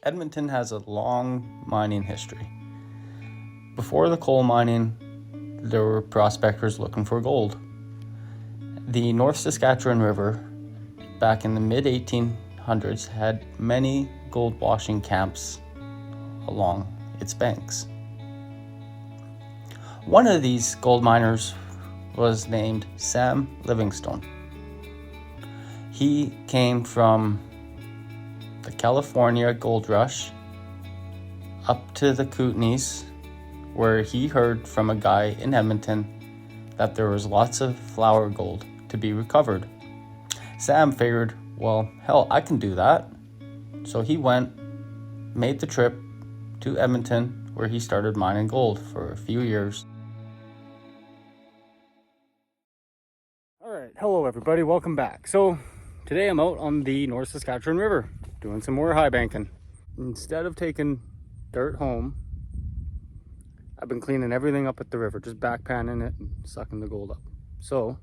Edmonton has a long mining history. Before the coal mining, there were prospectors looking for gold. The North Saskatchewan River, back in the mid 1800s, had many gold washing camps along its banks. One of these gold miners was named Sam Livingstone. He came from the California Gold Rush up to the Kootenays, where he heard from a guy in Edmonton that there was lots of flour gold to be recovered. Sam figured, well, hell, I can do that. So he went, made the trip to Edmonton, where he started mining gold for a few years. Alright, hello everybody, welcome back. So today I'm out on the North Saskatchewan River doing some more high banking. Instead of taking dirt home, I've been cleaning everything up at the river, just backpanning it and sucking the gold up. So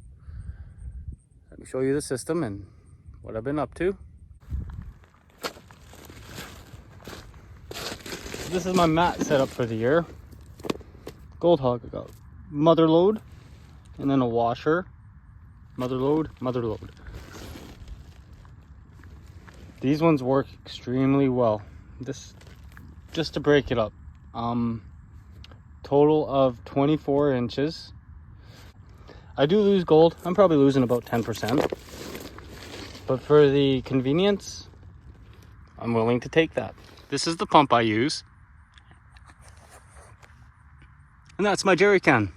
let me show you the system and what I've been up to. This is my mat setup for the year. Gold Hog, I got mother load and then a washer. Mother load, mother load. These ones work extremely well. This, just to break it up, total of 24 inches. I do lose gold. I'm probably losing about 10%. But for the convenience, I'm willing to take that. This is the pump I use. And that's my jerry can.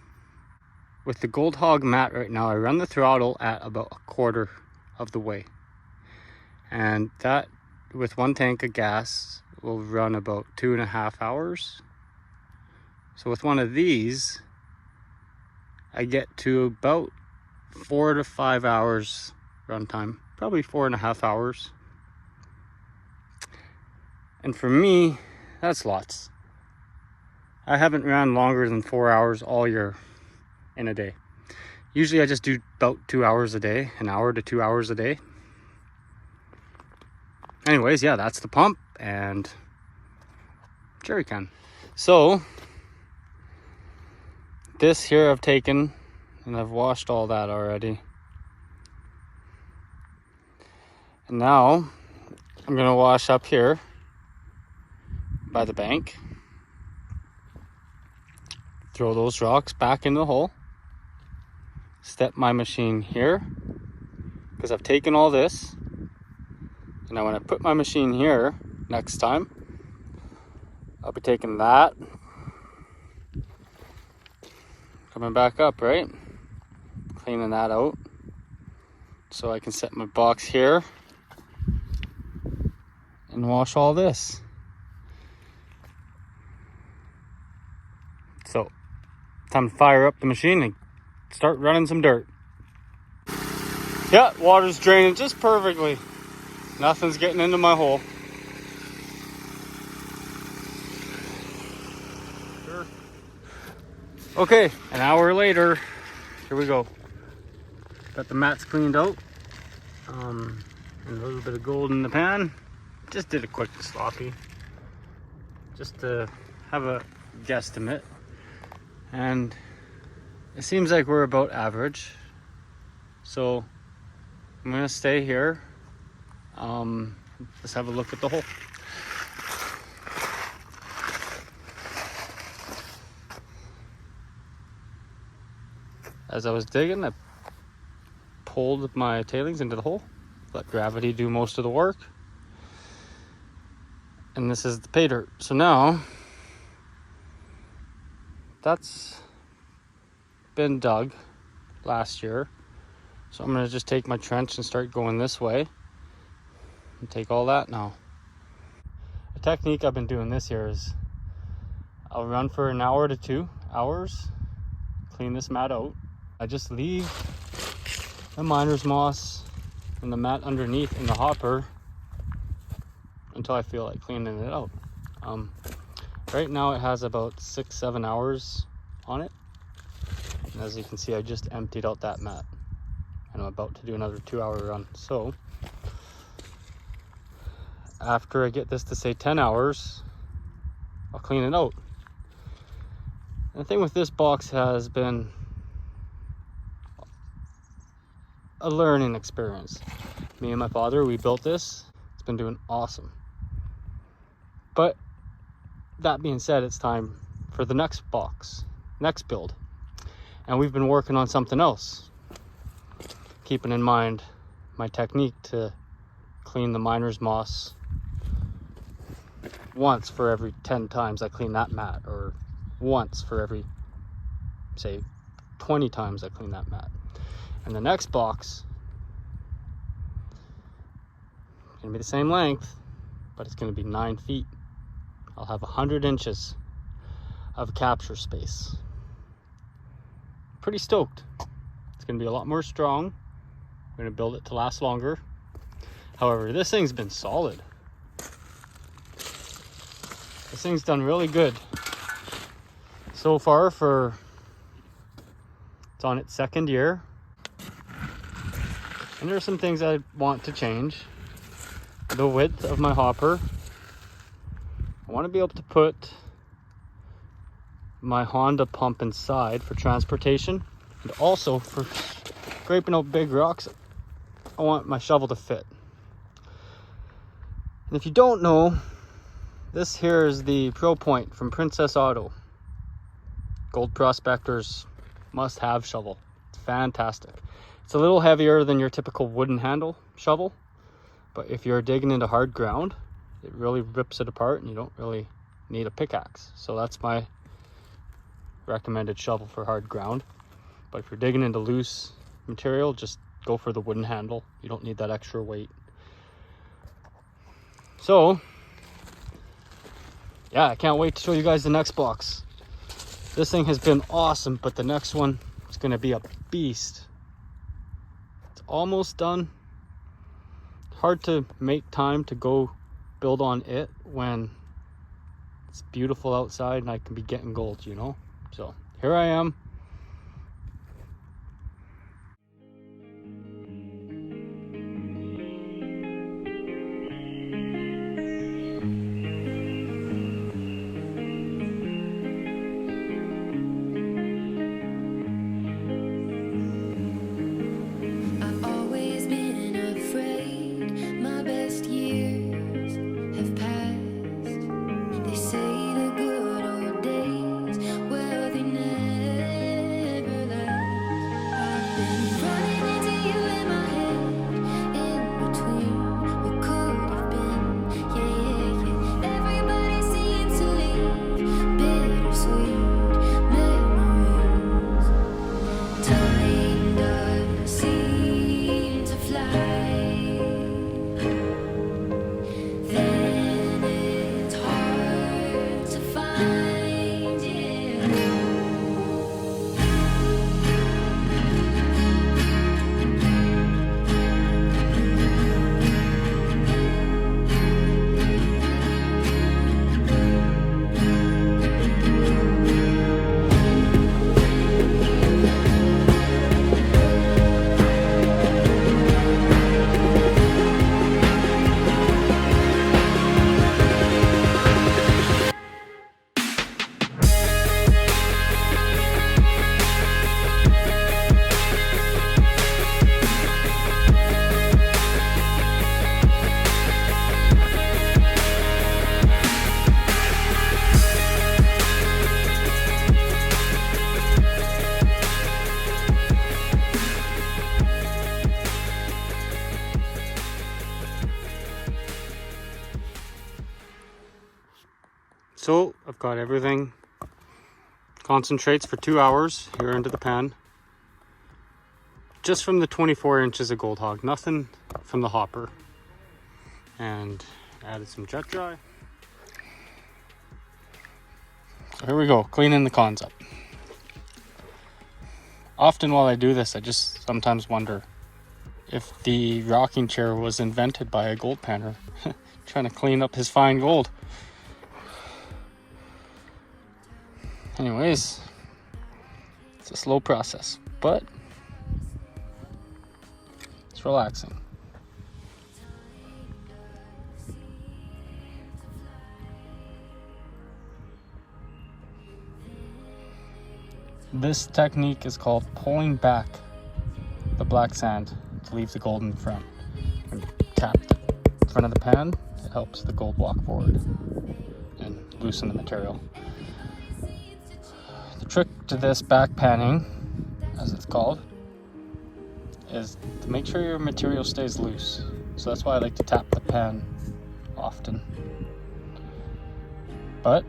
With the Gold Hog mat right now, I run the throttle at about a quarter of the way. And that, with one tank of gas, will run about 2.5 hours. So with one of these, I get to about 4 to 5 hours runtime, probably 4.5 hours. And for me, that's lots. I haven't ran longer than 4 hours all year in a day. Usually I just do about 2 hours a day, an hour to 2 hours a day. Anyways, yeah, that's the pump and jerry can. So this here I've taken and I've washed all that already. And now I'm gonna wash up here by the bank. Throw those rocks back in the hole. Step my machine here because I've taken all this. And now when I put my machine here next time, I'll be taking that, coming back up, right? Cleaning that out so I can set my box here and wash all this. So, time to fire up the machine and start running some dirt. Yeah, water's draining just perfectly. Nothing's getting into my hole. Sure. Okay, an hour later, here we go. Got the mats cleaned out. And a little bit of gold in the pan. Just did a quick sloppy. Just to have a guesstimate. And it seems like we're about average. So I'm gonna stay here. Let's have a look at the hole. As I was digging, I pulled my tailings into the hole, let gravity do most of the work. And this is the pay dirt. So now, that's been dug last year. So I'm gonna just take my trench and start going this way and take all that now. The technique I've been doing this year is I'll run for an hour to 2 hours, clean this mat out. I just leave the miner's moss and the mat underneath in the hopper until I feel like cleaning it out. Right now it has about 6-7 hours on it. And as you can see, I just emptied out that mat and I'm about to do another 2-hour run. So after I get this to say 10 hours, I'll clean it out. And the thing with this box has been a learning experience. Me and my father, we built this. It's been doing awesome. But that being said, it's time for the next box, next build. And we've been working on something else, keeping in mind my technique to clean the miner's moss once for every 10 times I clean that mat, or once for every, say, 20 times I clean that mat. And the next box is gonna be the same length, but it's gonna be 9 feet. I'll have 100 inches of capture space. Pretty stoked. It's gonna be a lot more strong. I'm gonna build it to last longer. However, this thing's been solid. This thing's done really good so far for, it's on its 2nd year. And there are some things I want to change. The width of my hopper. I want to be able to put my Honda pump inside for transportation, and also for scraping out big rocks. I want my shovel to fit. And if you don't know, this here is the Pro Point from Princess Auto. Gold prospectors must have shovel. It's fantastic. It's a little heavier than your typical wooden handle shovel, but if you're digging into hard ground, it really rips it apart and you don't really need a pickaxe. So that's my recommended shovel for hard ground. But if you're digging into loose material, just go for the wooden handle. You don't need that extra weight. So yeah, I can't wait to show you guys the next box. This thing has been awesome, but the next one is going to be a beast. It's almost done. Hard to make time to go build on it when it's beautiful outside and I can be getting gold, you know? So here I am. So I've got everything concentrates for 2 hours here into the pan. Just from the 24 inches of Gold Hog, nothing from the hopper. And added some jet dry. So here we go, cleaning the cons up. Often while I do this, I just sometimes wonder if the rocking chair was invented by a gold panner trying to clean up his fine gold. Anyways, it's a slow process, but it's relaxing. This technique is called pulling back the black sand to leave the gold in front. And tap the front of the pan, it helps the gold walk forward and loosen the material. The trick to this back panning, as it's called, is to make sure your material stays loose. So that's why I like to tap the pan often. But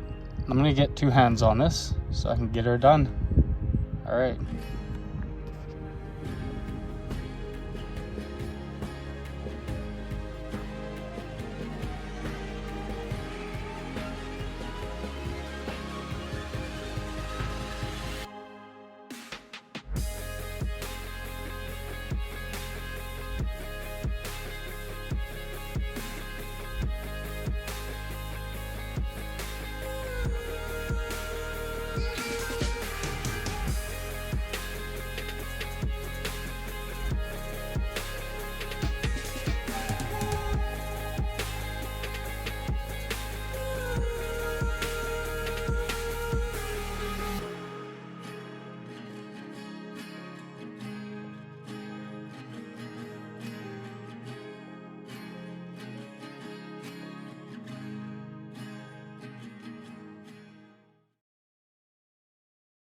I'm gonna get 2 hands on this so I can get her done. All right.